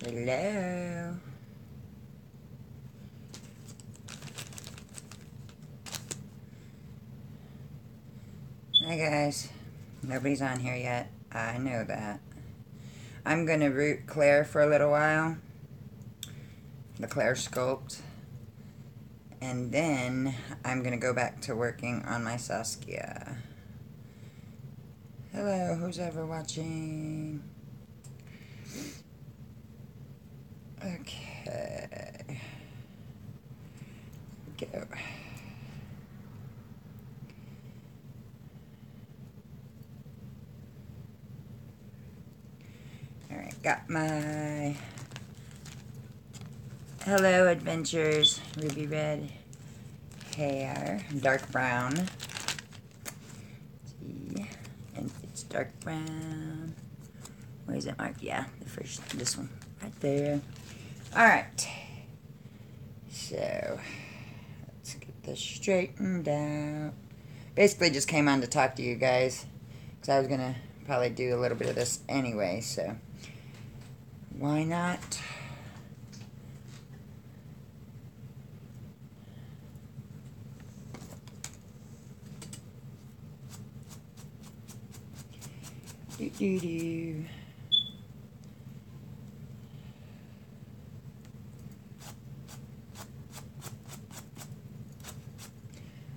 Hello. Hi guys. Nobody's on here yet. I know that. I'm going to root Claire for a little while. The Claire sculpt. And then I'm going to go back to working on my Saskia. Hello, who's ever watching? Okay. Go. Alright, got my Hello Adventures ruby red hair, dark brown. See, and it's dark brown. Where is it marked? Yeah, this one, right there. Alright, so let's get this straightened out. Basically just came on to talk to you guys, because I was going to probably do a little bit of this anyway, so why not? Do.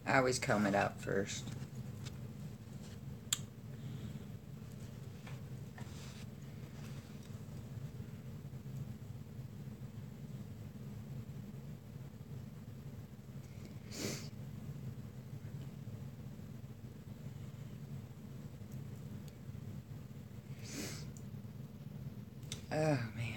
I always comb it out first. Oh, man.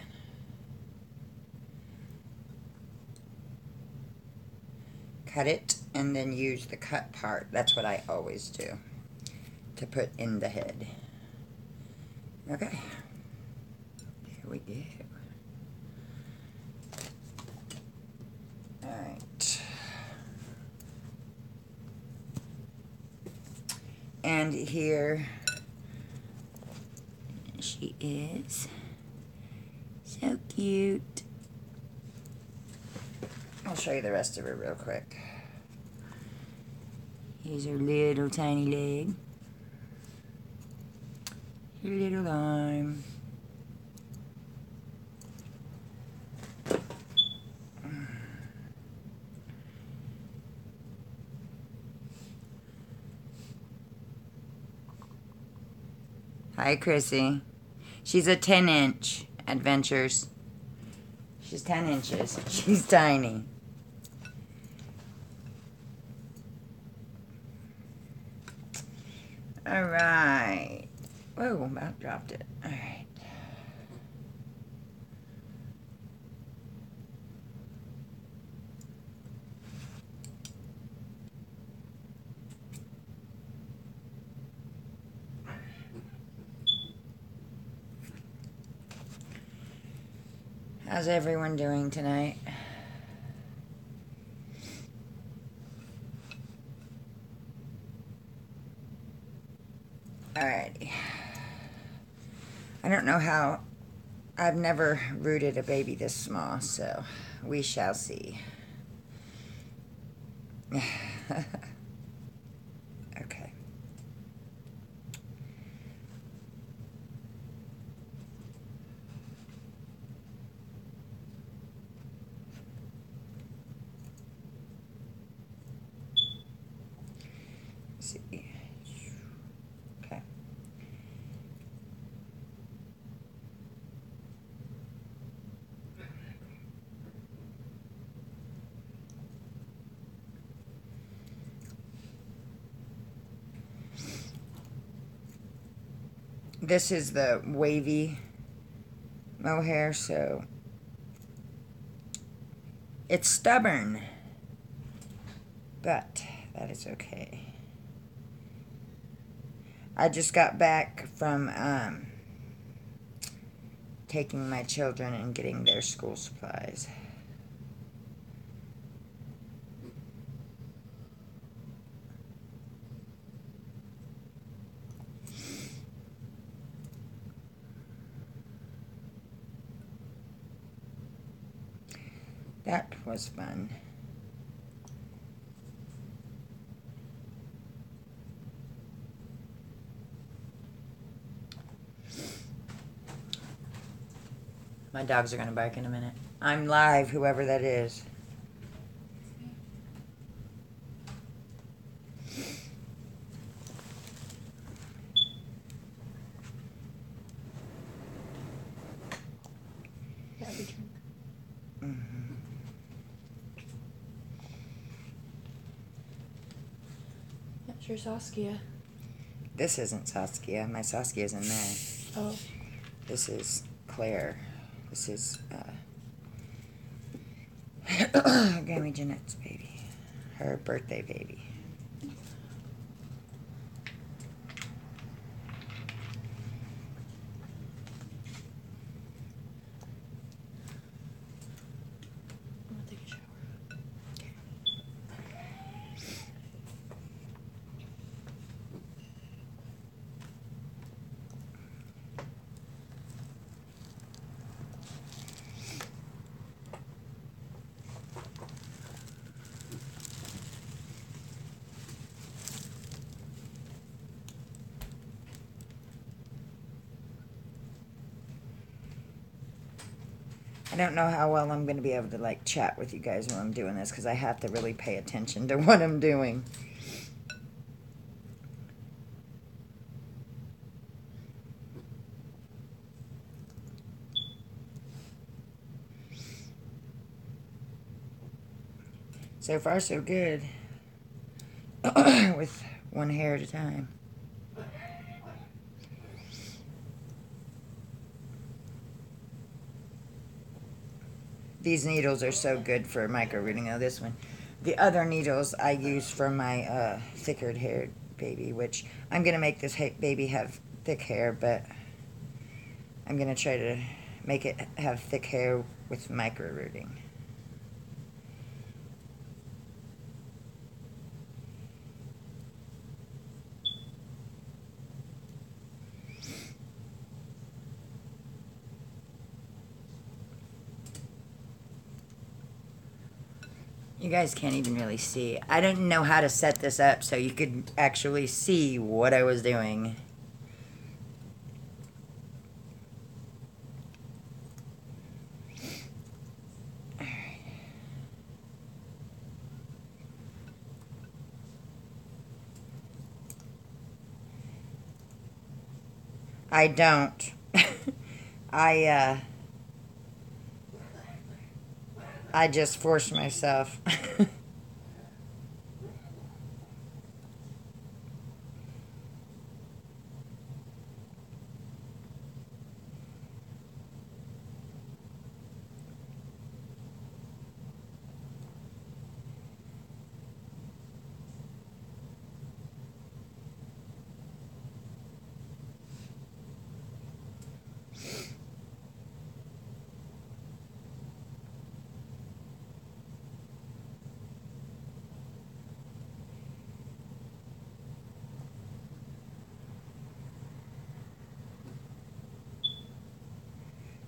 Cut it and then use the cut part. That's what I always do to put in the head. Okay. Here we go. Alright. And here she is. So cute. I'll show you the rest of her real quick. Here's her little tiny leg. Her little arm. Hi, Chrissy. She's a 10-inch Adventures. She's 10 inches. She's tiny. Alright. Whoa, about dropped it. Alright. How's everyone doing tonight? Alrighty. I don't know how. I've never rooted a baby this small, so we shall see. Okay. Let's see. Okay. This is the wavy mohair, so it's stubborn, but that is okay. I just got back from taking my children and getting their school supplies. That was fun. My dogs are going to bark in a minute. I'm live, whoever that is. Mm-hmm. That's your Saskia. This isn't Saskia. My Saskia's in there. Oh. This is Claire. This is Grammy Jeanette's baby. Her birthday baby. I'm gonna take a shower. I don't know how well I'm going to be able to like chat with you guys while I'm doing this because I have to really pay attention to what I'm doing. So far, so good. With one hair at a time. These needles are so good for micro rooting. Oh, this one. The other needles I use for my thicker haired baby, which I'm going to make this baby have thick hair, but I'm going to try to make it have thick hair with micro rooting. You guys can't even really see. I didn't know how to set this up so you could actually see what I was doing. Alright. I don't. I just forced myself.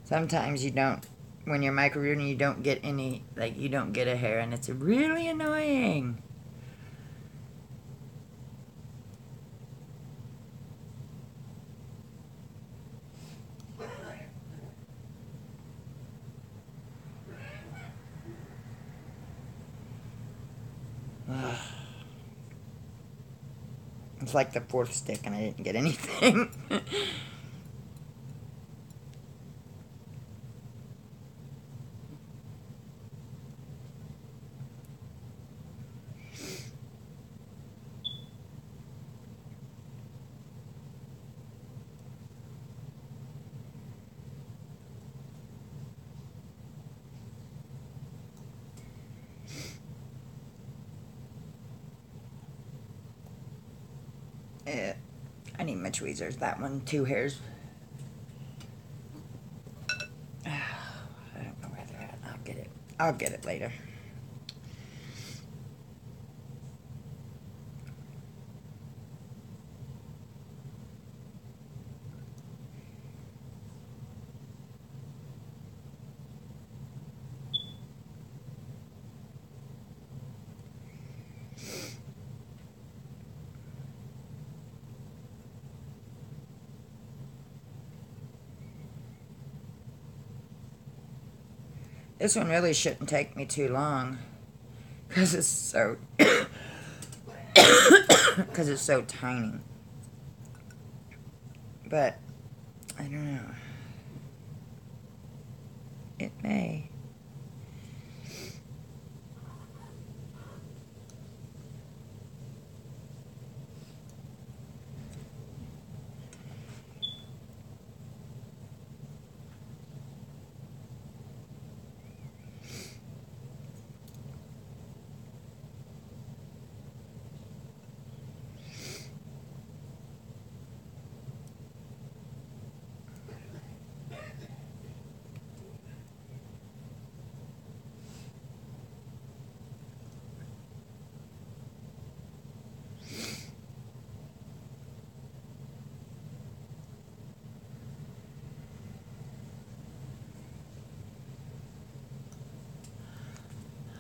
Sometimes you don't, when you're micro rooting, you don't get any, like, you don't get a hair, and it's really annoying. It's like the fourth stick, and I didn't get anything. I need my tweezers. That one, 2 hairs. I don't know where they're at. I'll get it. I'll get it later. This one really shouldn't take me too long because it's so because it's so tiny. But I don't know. It may.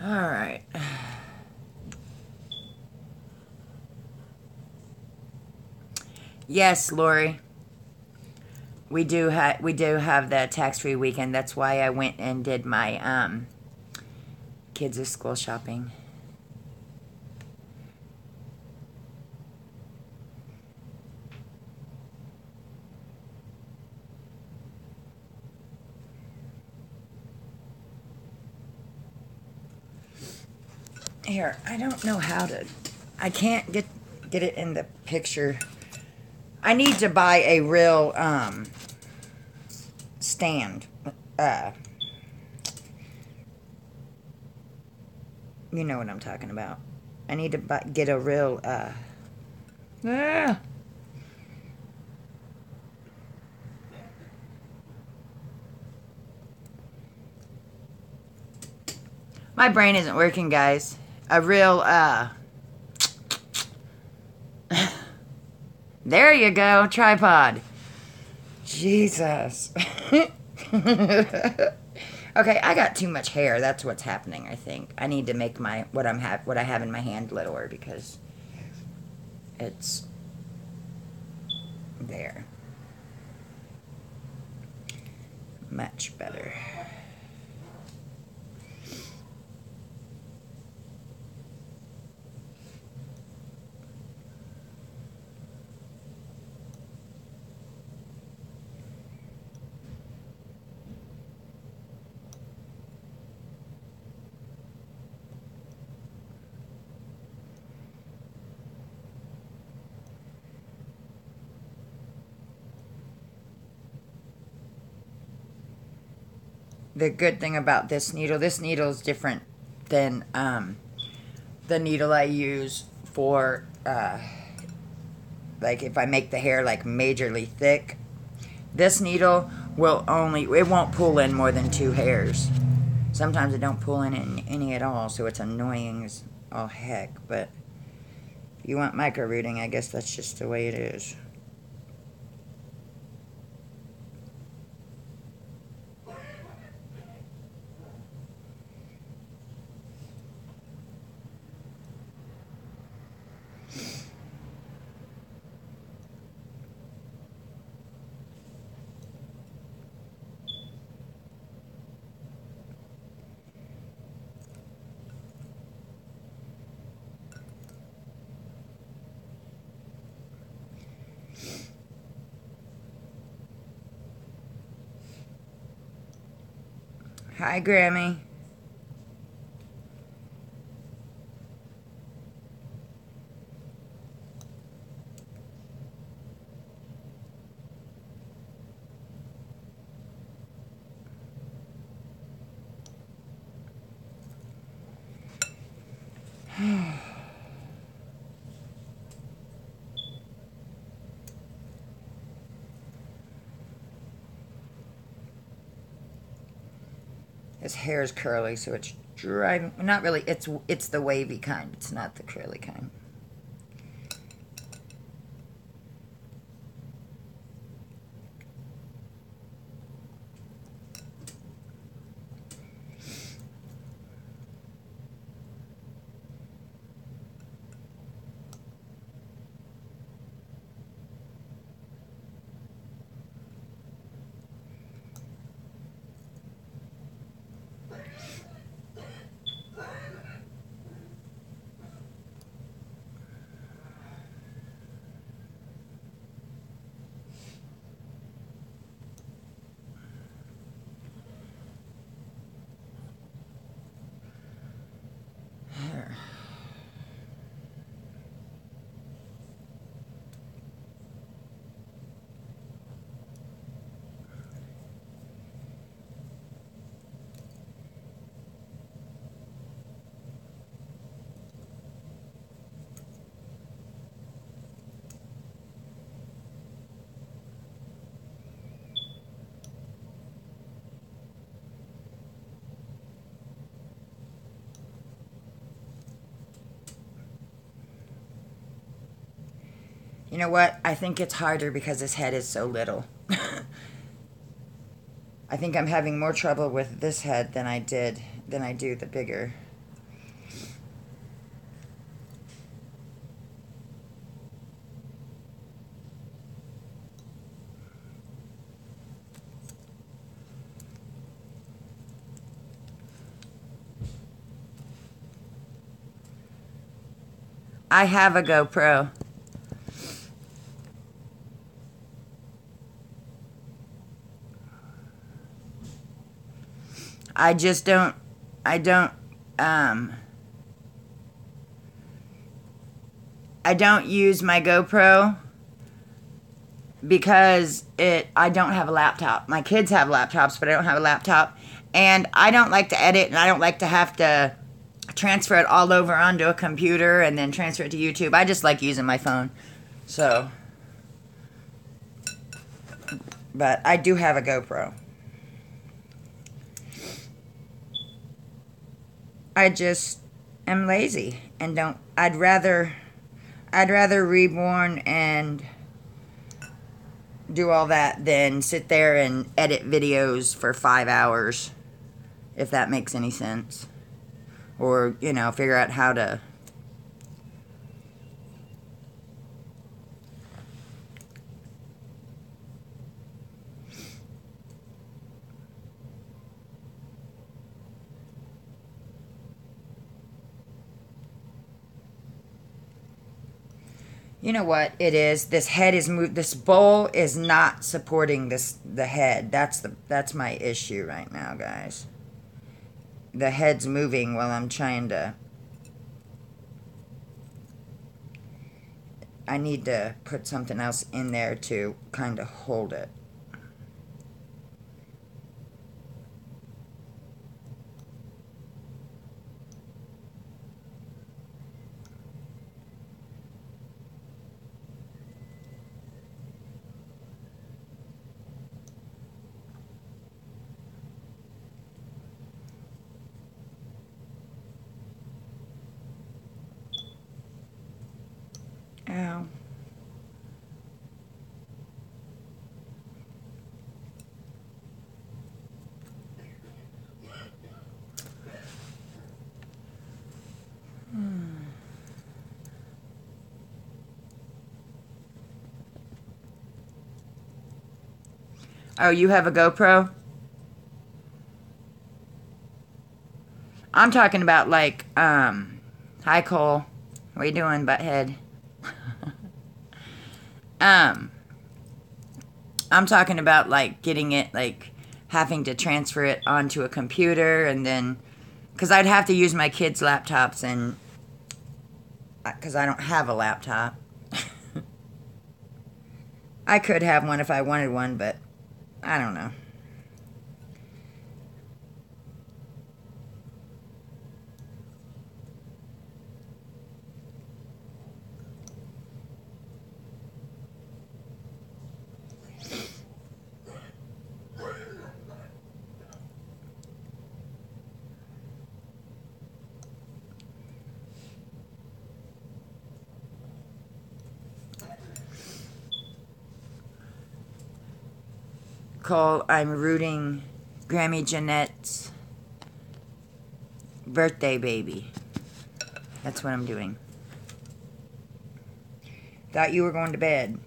All right. Yes, Lori. We do have the tax-free weekend. That's why I went and did my kids' school shopping. Here, I don't know how to. I can't get it in the picture. I need to buy a real stand. You know what I'm talking about. I need to get a real My brain isn't working, guys. A real there you go, tripod. Jesus. Okay, I got too much hair. That's what's happening, I think. I need to make my what I have in my hand littler because it's there. Much better. The good thing about this needle is different than the needle I use for like if I make the hair like majorly thick. This needle it won't pull in more than 2 hairs. Sometimes it don't pull in any at all, so it's annoying as all heck. But if you want micro rooting, I guess that's just the way it is. Hi, Grammy. His hair is curly, so it's driving. Not really. It's the wavy kind. It's not the curly kind. You know what? I think it's harder because his head is so little. I think I'm having more trouble with this head than I do the bigger. I have a GoPro. I just don't, um, I don't use my GoPro because I don't have a laptop. My kids have laptops, but I don't have a laptop. And I don't like to edit, and I don't like to have to transfer it all over onto a computer and then transfer it to YouTube. I just like using my phone. So, but I do have a GoPro. I just am lazy and don't. I'd rather reborn and do all that than sit there and edit videos for 5 hours, if that makes any sense. Or, you know, figure out how to. You know what it is? This head is moved. This bowl is not supporting the head. That's my issue right now, guys. The head's moving while I'm trying to. I need to put something else in there to kind of hold it. Ow. Oh, you have a GoPro? I'm talking about like, hi Cole. What you doing, butthead? I'm talking about like getting it, like having to transfer it onto a computer and then, because I'd have to use my kids' laptops and, because I don't have a laptop. I could have one if I wanted one, but I don't know. Cole, I'm rooting Grammy Jeanette's birthday baby. That's what I'm doing. Thought you were going to bed.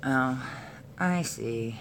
Oh, I see.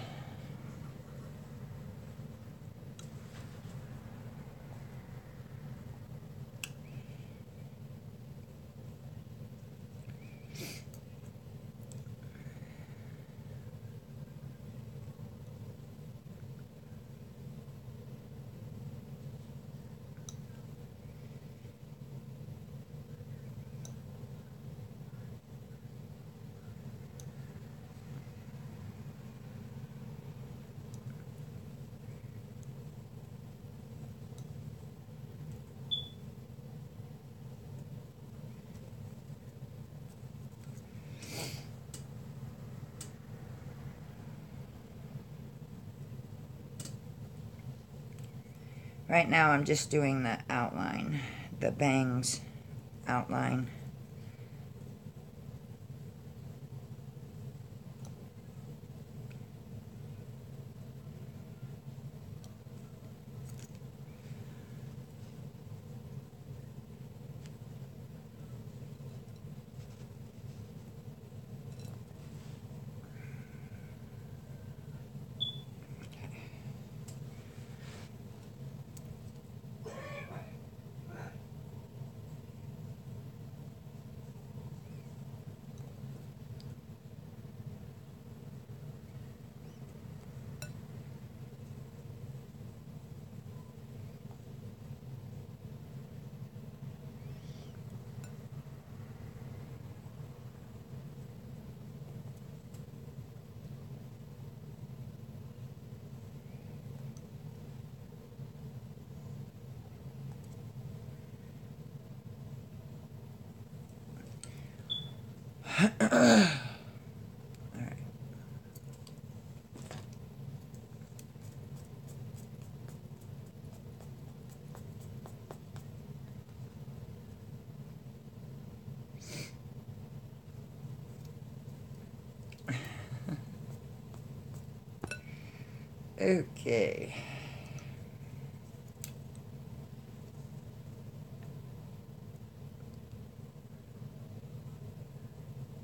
Right now I'm just doing the outline, the bangs outline. Okay.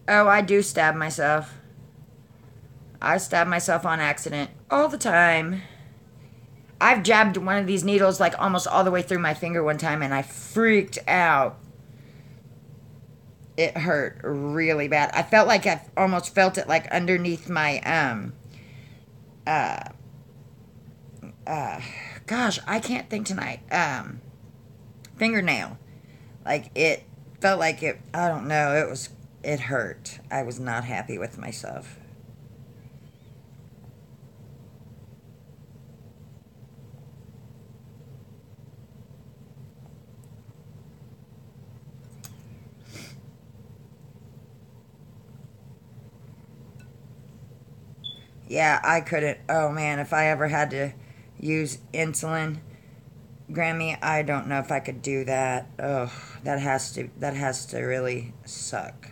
Oh, I do stab myself. I stab myself on accident all the time. I've jabbed one of these needles like almost all the way through my finger one time and I freaked out. It hurt really bad. I felt like I almost felt it like underneath my gosh, I can't think tonight. Fingernail. Like it felt like it, I don't know, it hurt. I was not happy with myself. Yeah, I couldn't. Oh man, if I ever had to use insulin, Grammy, I don't know if I could do that. Oh, that has to really suck.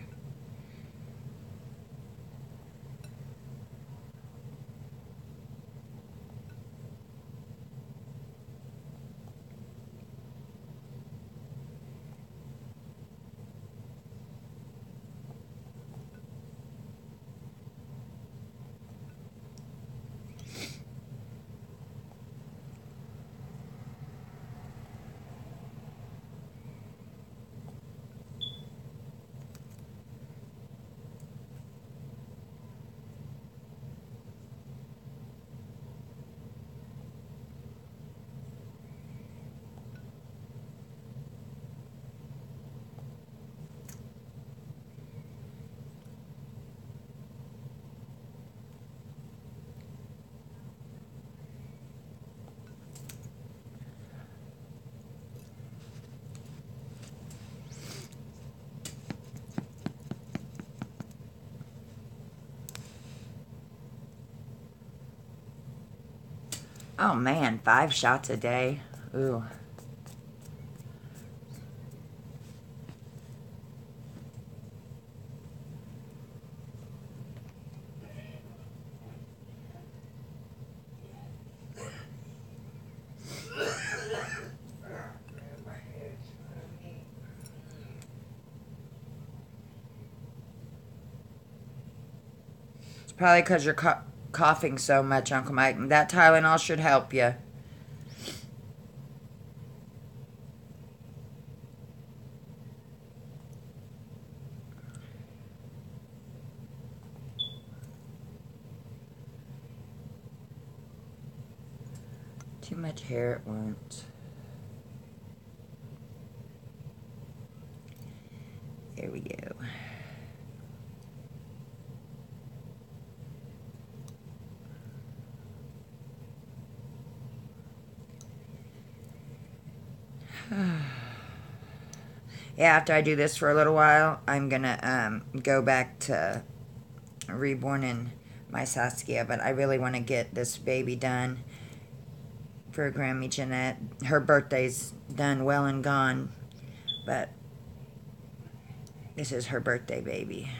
Oh man, 5 shots a day. Ooh. It's probably because you're coughing so much, Uncle Mike. That Tylenol should help you. Too much hair at once. There we go. Yeah, after I do this for a little while, I'm gonna go back to reborn in my Saskia, but I really want to get this baby done. for Grammy Jeanette. Her birthday's done, well and gone, but this is her birthday baby.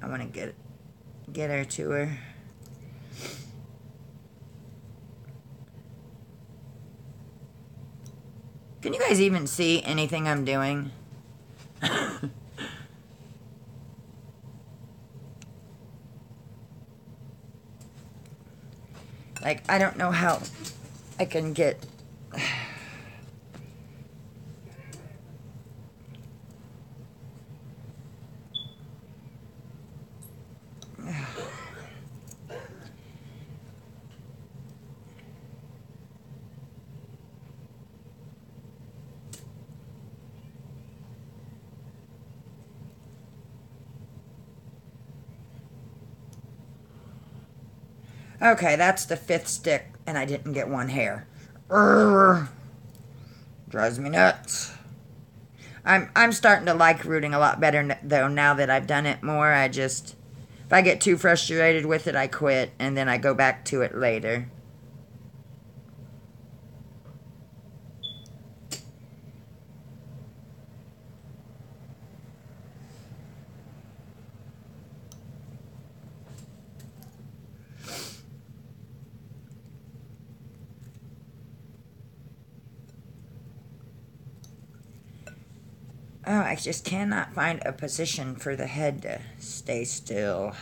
I want to get her to her. Can you guys even see anything I'm doing? Like, I don't know how I can get... Okay, that's the 5th stick, and I didn't get one hair. Urgh. Drives me nuts. I'm starting to like rooting a lot better, though, now that I've done it more. If I get too frustrated with it, I quit, and then I go back to it later. Oh, I just cannot find a position for the head to stay still.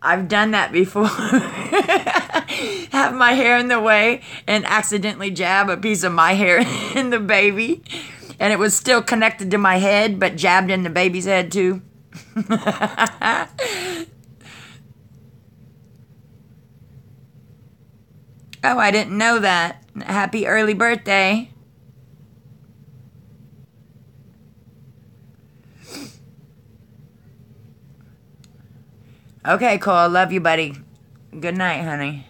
I've done that before. Have my hair in the way and accidentally jab a piece of my hair in the baby. And it was still connected to my head, but jabbed in the baby's head too. Oh, I didn't know that. Happy early birthday. Okay, Cole. Love you, buddy. Good night, honey.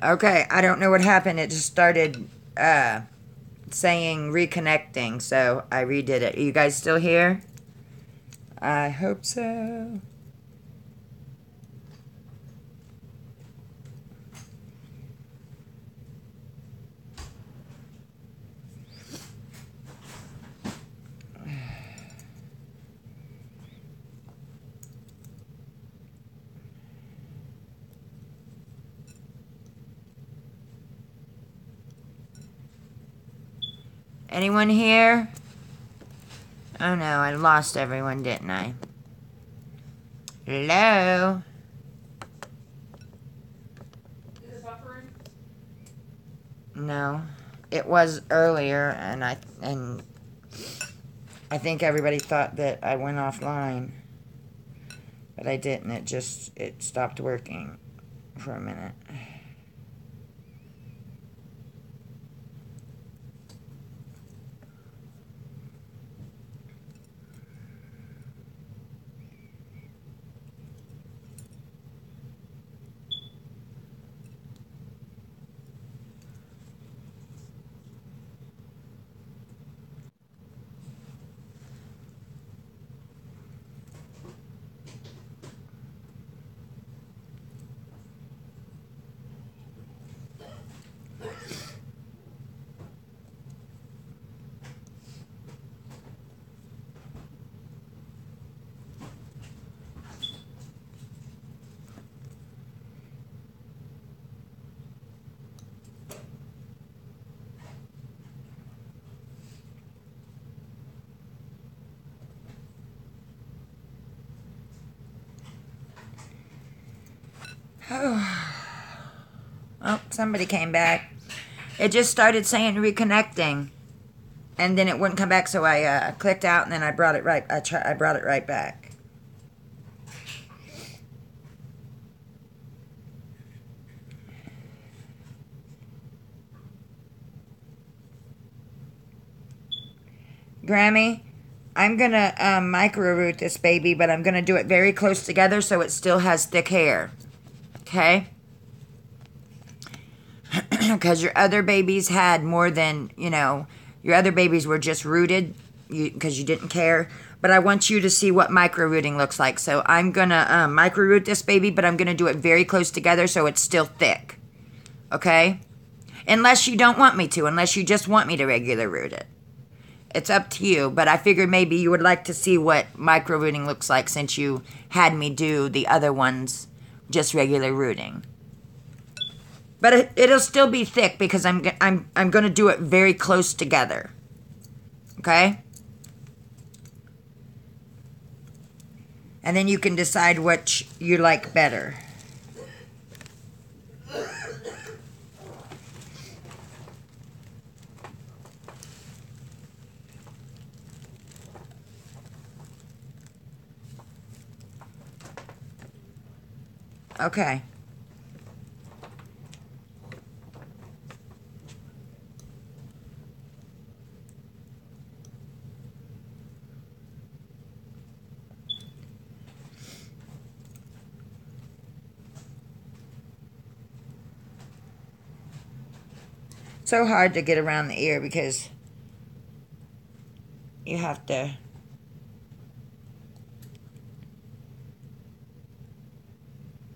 Okay, I don't know what happened. It just started saying reconnecting, so I redid it. Are you guys still here? I hope so. Anyone here? Oh no, I lost everyone, didn't I? Hello? Is it buffering? No. It was earlier, and I think everybody thought that I went offline. But I didn't. It stopped working for a minute. Oh, somebody came back. It just started saying reconnecting, and then it wouldn't come back. So I clicked out, and then I brought it right. I brought it right back. Grammy, I'm gonna micro root this baby, but I'm gonna do it very close together so it still has thick hair. Okay? Because your other babies had more than, your other babies were just rooted because you didn't care. But I want you to see what micro rooting looks like. So I'm going to micro root this baby, but I'm going to do it very close together so it's still thick. Okay? Unless you don't want me to, unless you just want me to regular root it. It's up to you, but I figured maybe you would like to see what micro rooting looks like since you had me do the other ones just regular rooting. But it'll still be thick because I'm going to do it very close together. Okay? And then you can decide which you like better. Okay. So hard to get around the ear because you have to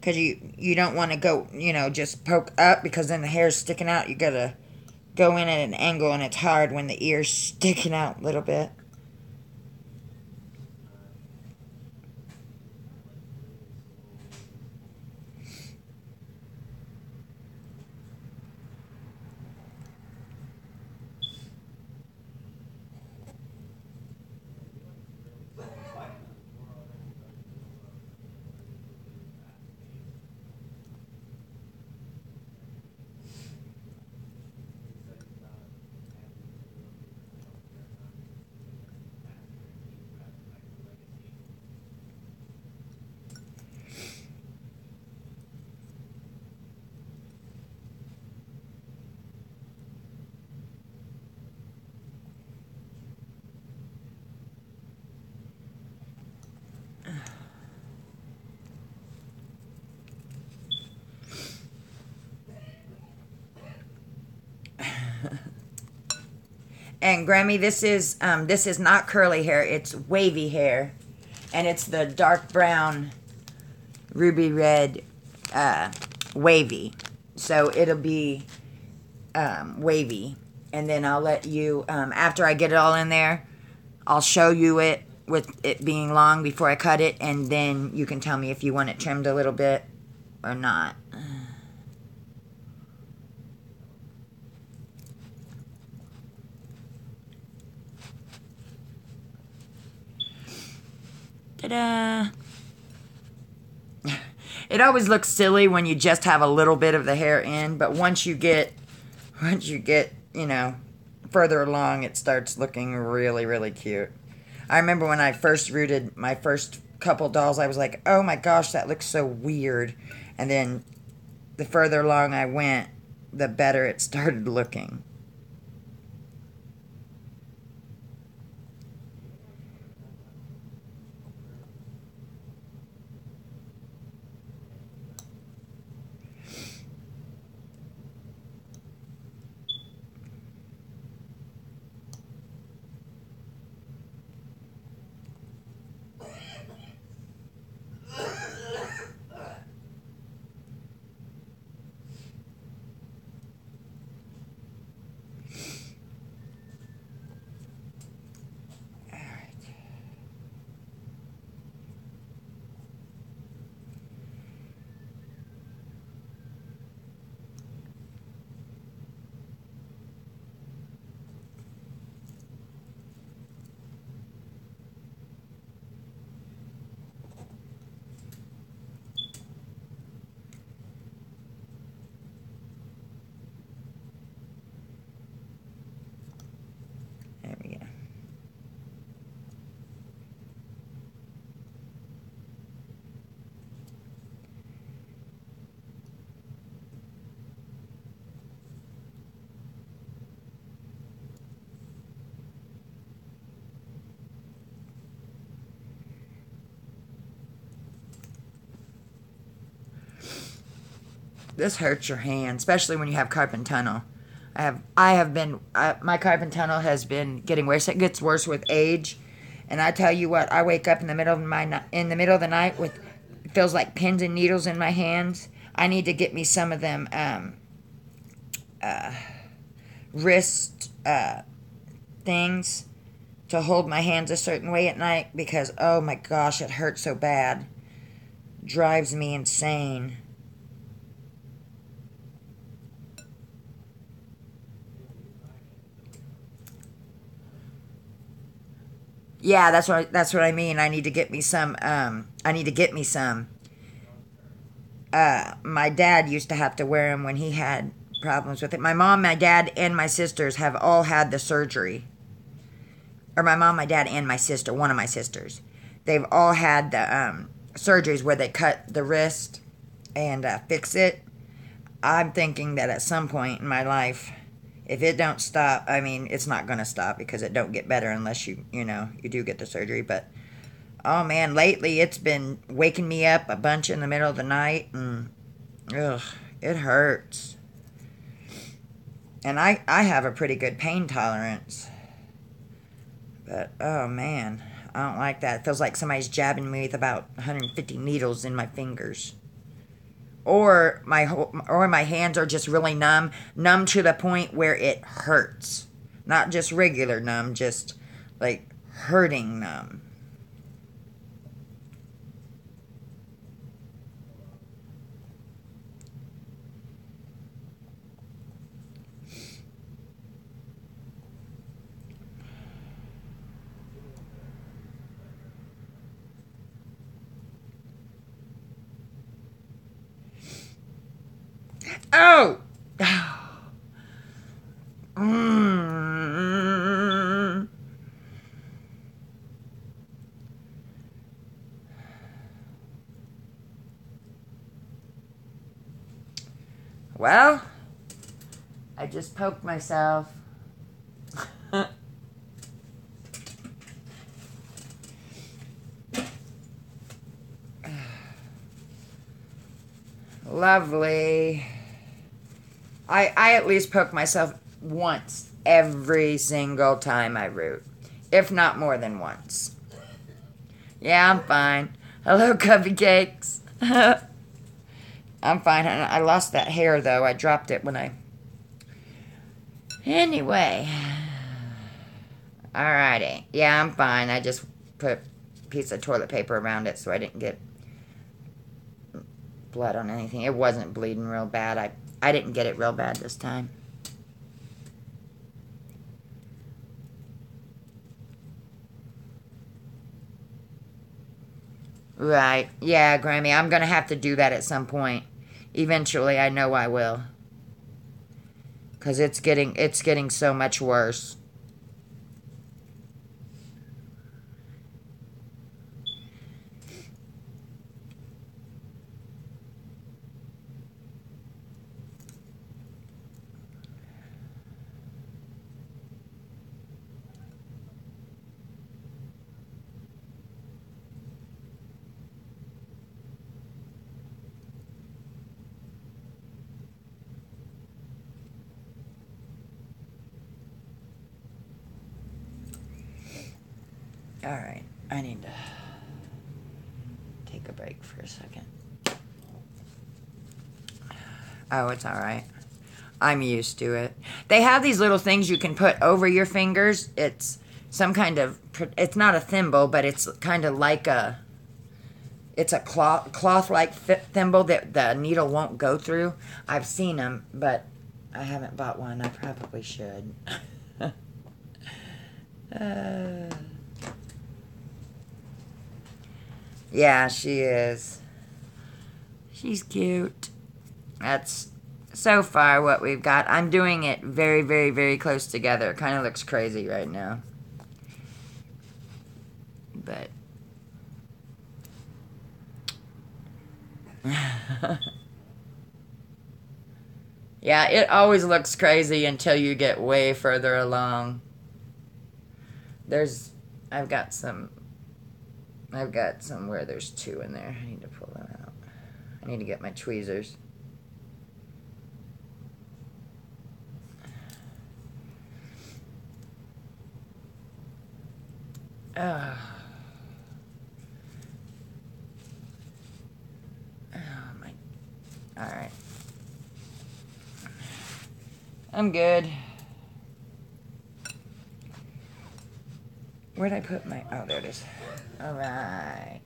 because you don't want to go, just poke up because then the hair's sticking out. You got to go in at an angle, and it's hard when the ear's sticking out a little bit. And Grammy, this is not curly hair, it's wavy hair, and it's the dark brown, ruby red, wavy. So it'll be wavy, and then I'll let you after I get it all in there, I'll show you it with it being long before I cut it, and then you can tell me if you want it trimmed a little bit or not. Ta-da! It always looks silly when you just have a little bit of the hair in, but once you get, further along, it starts looking really, really cute. I remember when I first rooted my first couple dolls, I was like, oh my gosh, that looks so weird. And then the further along I went, the better it started looking. This hurts your hand, especially when you have carpal tunnel. My carpal tunnel has been getting worse. It gets worse with age. And I tell you what, I wake up in the middle of the night with, it feels like pins and needles in my hands. I need to get me some of them wrist things to hold my hands a certain way at night, because oh my gosh, it hurts so bad. Drives me insane. Yeah, that's what I mean. I need to get me some. My dad used to have to wear them when he had problems with it. My mom, my dad, and my sisters have all had the surgery. Or my mom, my dad, and my sister, one of my sisters. They've all had the surgeries where they cut the wrist and fix it. I'm thinking that at some point in my life, if it don't stop, I mean, it's not going to stop, because it don't get better unless you do get the surgery. But, oh man, lately it's been waking me up a bunch in the middle of the night, and, ugh, it hurts. And I have a pretty good pain tolerance. But, oh man, I don't like that. It feels like somebody's jabbing me with about 150 needles in my fingers. Or my hands are just really numb to the point where it hurts. Not just regular numb, just like hurting numb. Oh! Mm. Well, I just poked myself. Lovely. I at least poke myself once every single time I root, if not more than once. Yeah, I'm fine. Hello, cupcakes. I'm fine. I lost that hair, though. I dropped it when I... Anyway. Alrighty. Yeah, I'm fine. I just put a piece of toilet paper around it so I didn't get blood on anything. It wasn't bleeding real bad. I didn't get it real bad this time. Right. Yeah, Grammy. I'm going to have to do that at some point. Eventually, I know I will. Because it's getting so much worse. Alright, I need to take a break for a second. Oh, it's alright. I'm used to it. They have these little things you can put over your fingers. It's some kind of, it's not a thimble, but it's kind of like it's a cloth-like thimble that the needle won't go through. I've seen them, but I haven't bought one. I probably should. Yeah, she is. She's cute. That's so far what we've got. I'm doing it very, very, very close together. It kind of looks crazy right now. But... yeah, it always looks crazy until you get way further along. I've got some where there's two in there. I need to pull them out. I need to get my tweezers. Oh my. Alright. I'm good. Where'd I put my... Oh, there it is. Alright.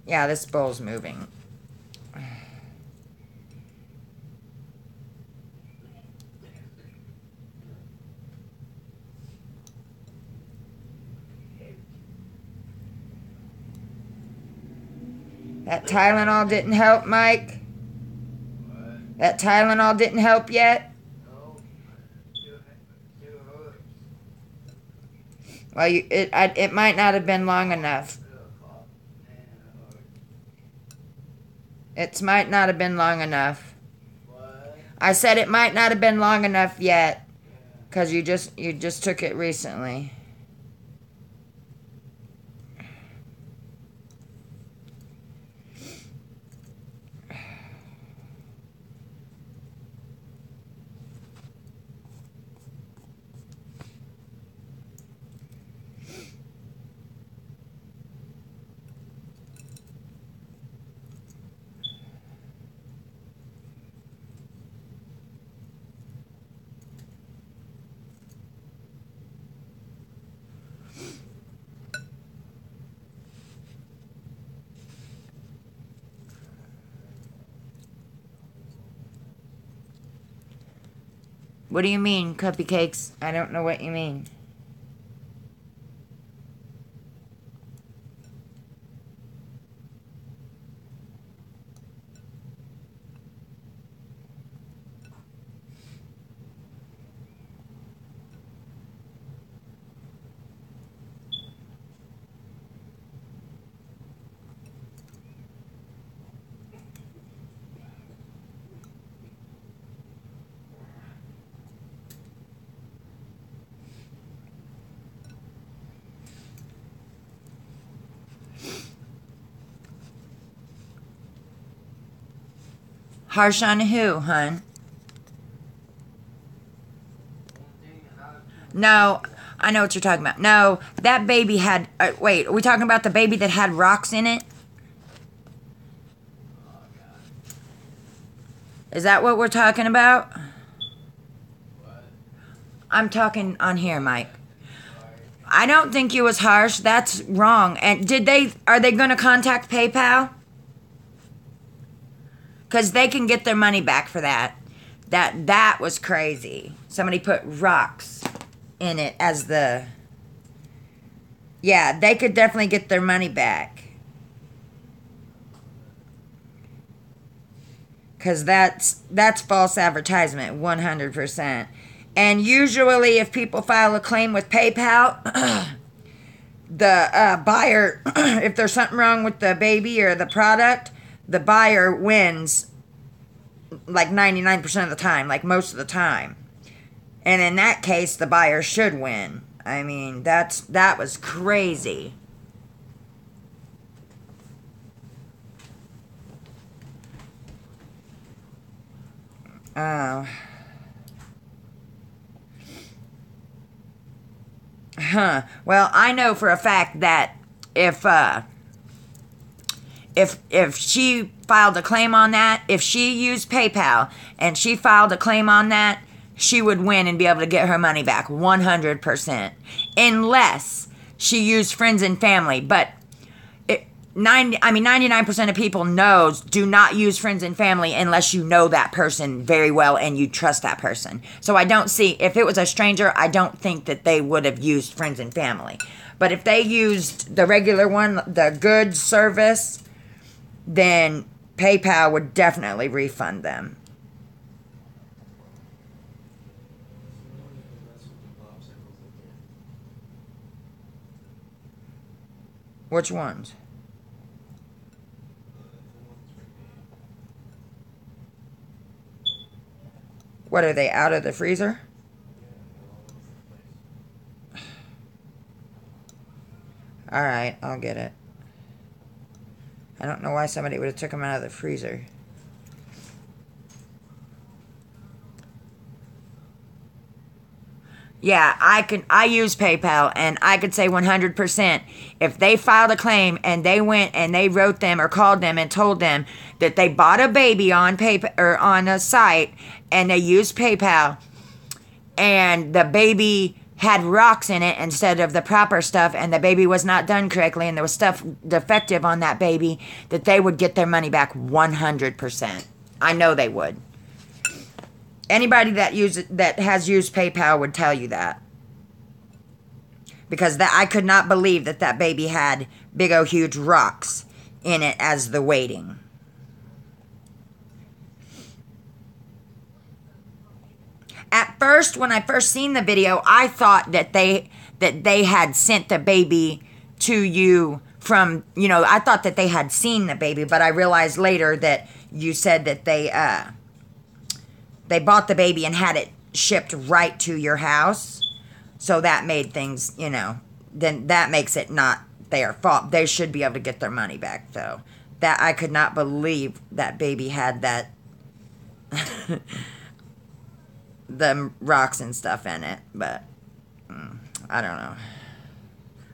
Yeah, this bowl's moving. That Tylenol didn't help, Mike? What? That Tylenol didn't help yet? No. Two hooks. Well, it might not have been long enough. It might not have been long enough. What? I said it might not have been long enough yet, because you just took it recently. What do you mean, cupcakes? I don't know what you mean. Harsh on who, hun? No, I know what you're talking about. No, that baby had... wait, are we talking about the baby that had rocks in it? Is that what we're talking about? What? I'm talking on here, Mike. I don't think you was harsh. That's wrong. And are they going to contact PayPal? Because they can get their money back for that. That was crazy. Somebody put rocks in it as the... Yeah, they could definitely get their money back. Because that's false advertisement, 100%. And usually if people file a claim with PayPal, the buyer, if there's something wrong with the baby or the product, the buyer wins like 99% of the time, like most of the time. And in that case, the buyer should win. I mean, that was crazy. Oh. Huh. Well, I know for a fact that if she filed a claim on that, if she used PayPal and she filed a claim on that, she would win and be able to get her money back 100%. Unless she used friends and family. But 99% of people knows do not use friends and family unless you know that person very well and you trust that person. So I don't see, if it was a stranger, I don't think that they would have used friends and family. But if they used the regular one, the good service, then PayPal would definitely refund them. Which ones? What, are they out of the freezer? Alright, I'll get it. I don't know why somebody would have took them out of the freezer. Yeah, I use PayPal, and I could say 100%. If they filed a claim and they went and they wrote them or called them and told them that they bought a baby on PayPal or on a site and they used PayPal and the baby had rocks in it instead of the proper stuff and the baby was not done correctly and there was stuff defective on that baby, that they would get their money back 100%. I know they would. Anybody that has used PayPal would tell you that. Because I could not believe that baby had big old huge rocks in it as the weighting. At first, when I first seen the video, I thought that they had sent the baby to you from, I thought that they had seen the baby, but I realized later that you said that they bought the baby and had it shipped right to your house. So that made things, then that makes it not their fault. They should be able to get their money back, though. That I could not believe that baby had that, the rocks and stuff in it. But, I don't know.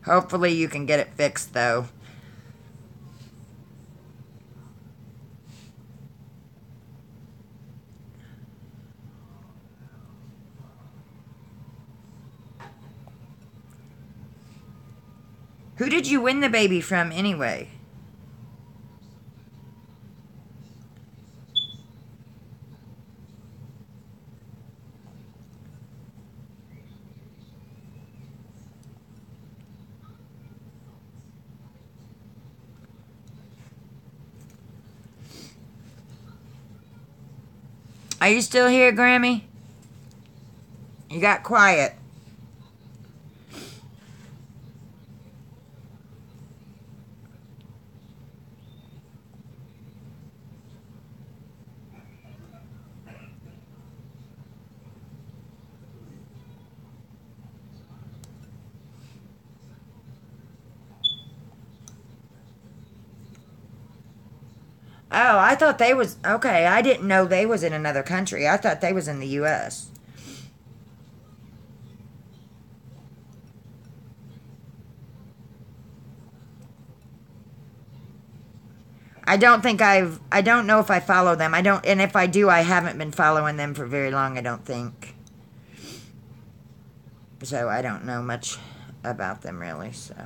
Hopefully you can get it fixed, though. Who did you win the baby from anyway? Are you still here, Grammy? You got quiet. Oh, I thought they was, okay, I didn't know they was in another country. I thought they was in the U.S. I don't know if I follow them. And if I do, I haven't been following them for very long, I don't think. So I don't know much about them really, so.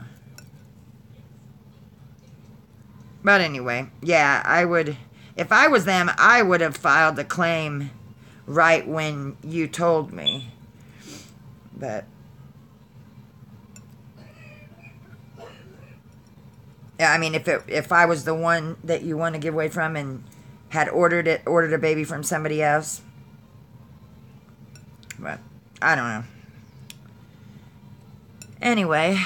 But anyway, yeah, if I was them, I would have filed the claim right when you told me. But, yeah, I mean, if I was the one that you want to give away from and had ordered a baby from somebody else. But, I don't know. Anyway.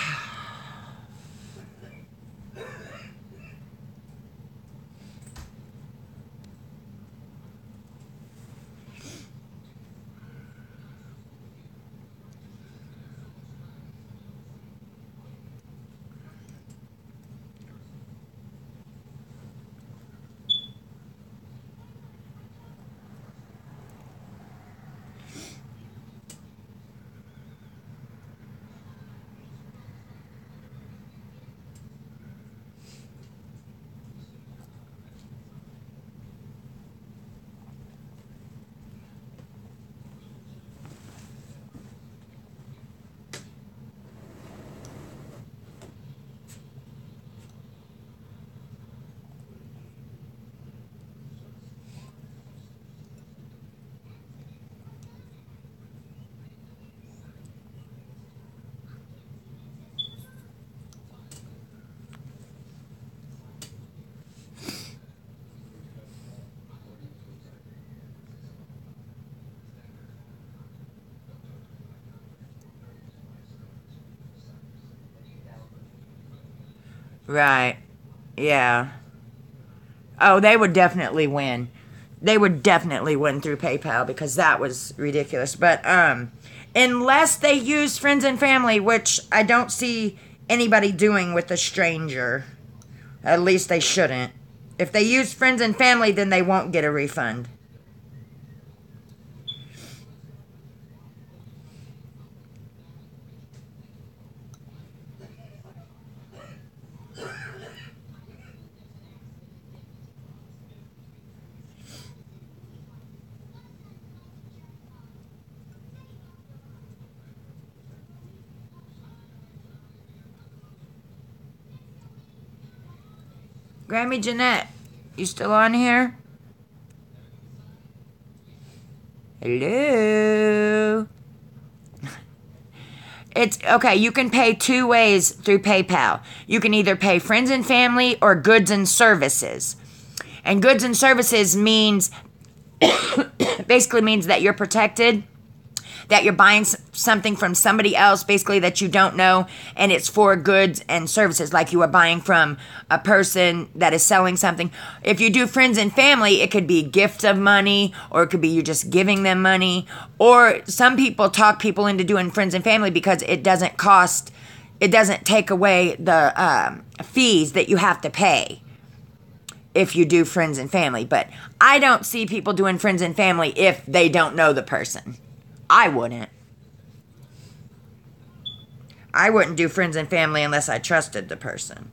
Right. Yeah. Oh, they would definitely win. They would definitely win through PayPal because that was ridiculous. But unless they use friends and family, which I don't see anybody doing with a stranger. At least they shouldn't. If they use friends and family, then they won't get a refund. Grammy Jeanette, you still on here? Hello? It's okay, you can pay two ways through PayPal. You can either pay friends and family or goods and services. And goods and services means basically means that you're protected, that you're buying something from somebody else basically that you don't know, and it's for goods and services, like you are buying from a person that is selling something. If you do friends and family, it could be gift of money, or it could be you just giving them money, or some people talk people into doing friends and family because it doesn't take away the fees that you have to pay if you do friends and family. But I don't see people doing friends and family if they don't know the person. I wouldn't. I wouldn't do friends and family unless I trusted the person.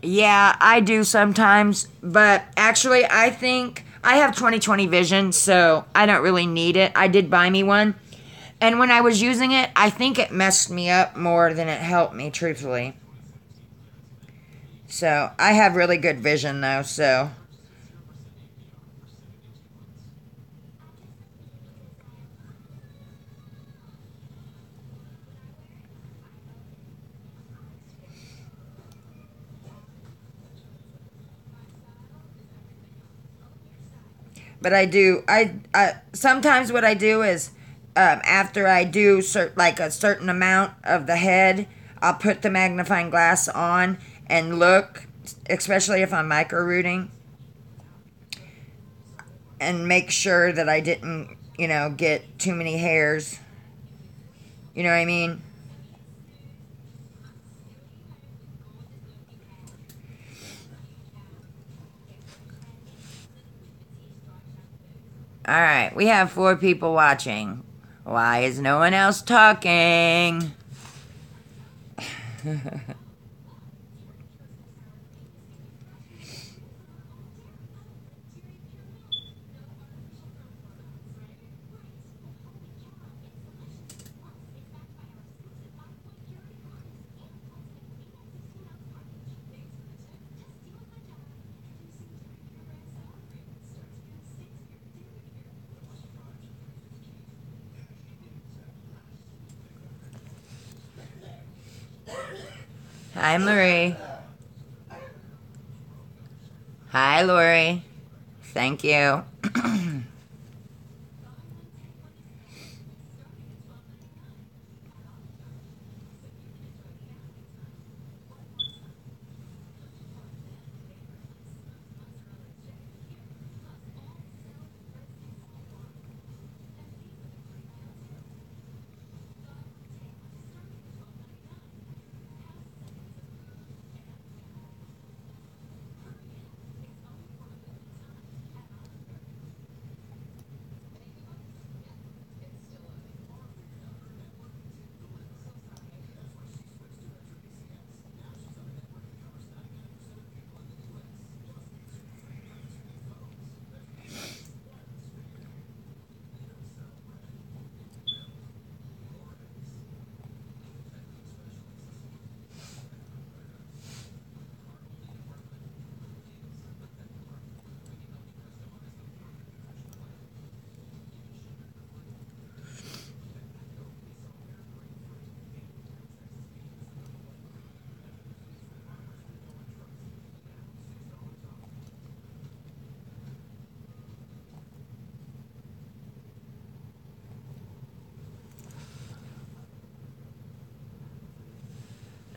Yeah, I do sometimes, but actually I think I have 20/20 vision, so I don't really need it. I did buy me one, and when I was using it, I think it messed me up more than it helped me, truthfully. So, I have really good vision though, so. But I sometimes what I do is after I do like a certain amount of the head, I'll put the magnifying glass on and look, especially if I'm micro rooting, and make sure that I didn't, get too many hairs. You know what I mean? All right, we have 4 people watching. Why is no one else talking? Hi, Marie. Hi, Lori. Thank you.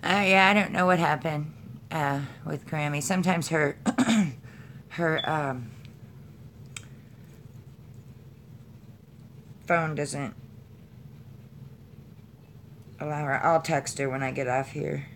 Yeah, I don't know what happened with Grammy. Sometimes her her phone doesn't allow her. I'll text her when I get off here.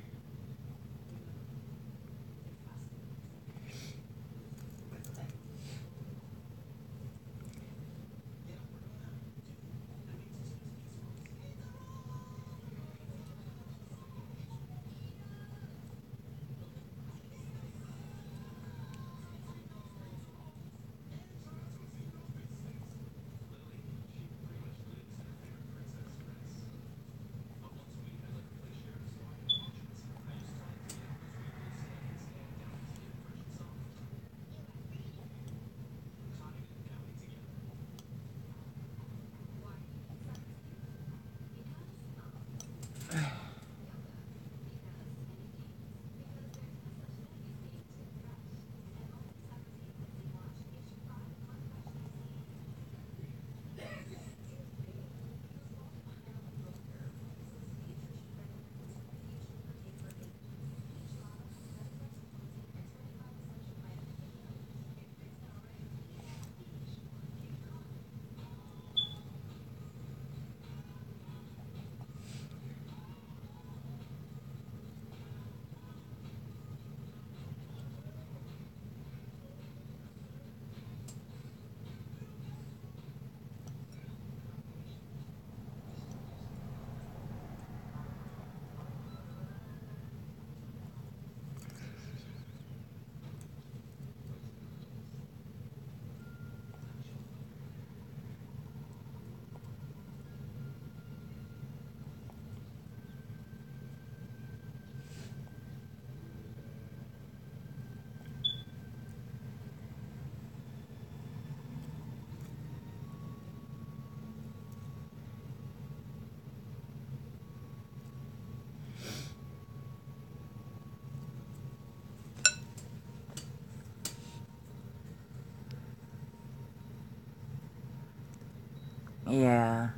Yeah.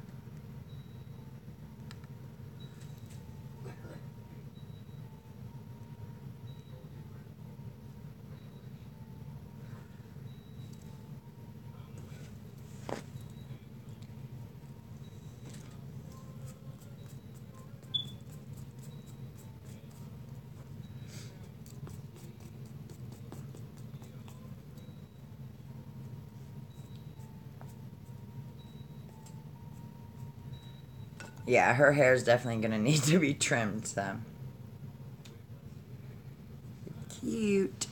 Yeah, her hair is definitely going to need to be trimmed, so. Cute.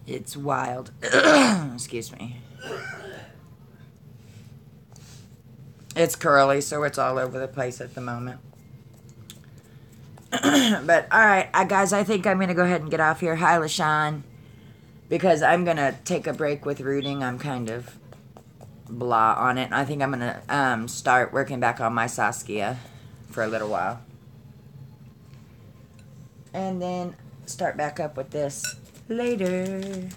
It's wild. Excuse me. It's curly, so it's all over the place at the moment. But, alright, guys, I think I'm going to go ahead and get off here. Hi, LaShawn. Because I'm going to take a break with rooting. I'm kind of blah on it. I think I'm going to start working back on my Saskia for a little while. And then start back up with this later.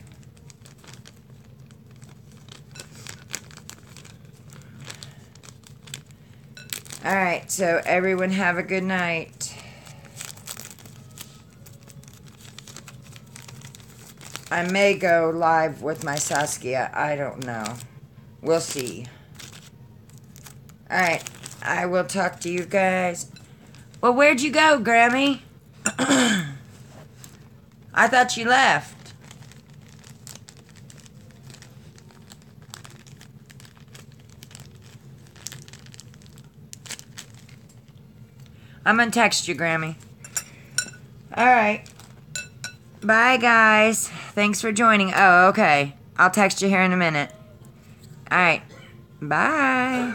Alright, so everyone have a good night. I may go live with my Saskia. I don't know. We'll see. Alright, I will talk to you guys. Well, where'd you go, Grammy? I thought you left. I'm gonna text you, Grammy. Alright. Bye, guys. Thanks for joining. Oh, okay. I'll text you here in a minute. Alright. Bye.